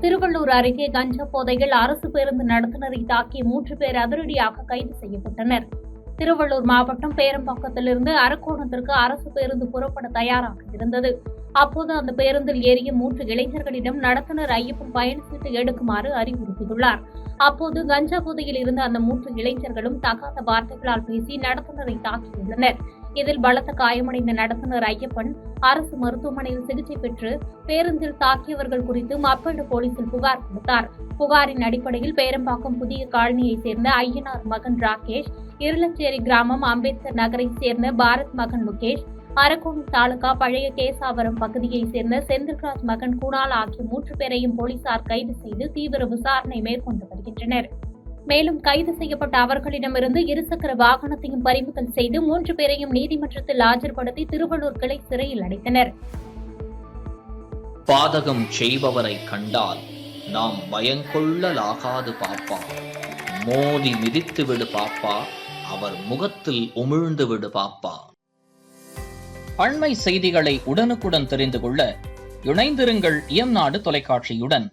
திருவள்ளூர் அருகே கஞ்சா போதையில் அரசு பேருந்து நடத்துனரை தாக்கிய 3 பேர் அதிரடியாக கைது செய்யப்பட்டனர். திருவள்ளூர் மாவட்டம் பேரம்பாக்கத்திலிருந்து அரக்கோணத்திற்கு அரசு பேருந்து புறப்பட தயாராக இருந்தது. அப்போது அந்த பேருந்தில் ஏறிய 3 இளைஞர்களிடம் நடத்துனர் ஐயப்பன் பயணச்சீட்டு எடுக்குமாறு அறிவுறுத்தியுள்ளார். அப்போது கஞ்சா போதையில் இருந்த அந்த 3 இளைஞர்களும் தகாத வார்த்தைகளால் பேசி நடத்துனரை தாக்கியுள்ளனர். இதில் பலத்த காயமடைந்த நடத்துனர் ஐயப்பன் அரசு மருத்துவமனையில் சிகிச்சை பெற்று பேருந்தில் தாக்கியவர்கள் குறித்து மப்பேடு போலீசில் புகார் கொடுத்தார். புகாரின் அடிப்படையில் பேரம்பாக்கம் புதிய காலனியைச் சேர்ந்த ஐயனார் மகன் ராகேஷ், இருளச்சேரி கிராமம் அம்பேத்கர் நகரைச் சேர்ந்த பாரத் மகன் முகேஷ், அரக்கோணம் தாலுகா பழைய கேசாவரம் பகுதியைச் சேர்ந்த செந்தில்ராஜ் மகன் குணால் ஆகிய 3 பேரையும் போலீசார் கைது செய்து தீவிர விசாரணை மேற்கொண்டு வருகின்றனர். மேலும் கைது செய்யப்பட்ட அவர்களிடமிருந்து இருசக்கர வாகனத்தையும் பறிமுதல் செய்து 3 பேரையும் நீதிமன்றத்தில் ஆஜர்படுத்தி திருவள்ளூர் கிளை சிறையில் அடைத்தனர். பாதகம் செய்பவரை கண்டால் நாம் பயங்கொள்ளலாகாது பாப்பா, மோதி மிதித்து விடு பாப்பா, அவர் முகத்தில் உமிழ்ந்து விடு பாப்பா. அண்மை செய்திகளை உடனுக்குடன் தெரிந்து கொள்ள இணைந்திருங்கள் இயம்நாடு தொலைக்காட்சியுடன்.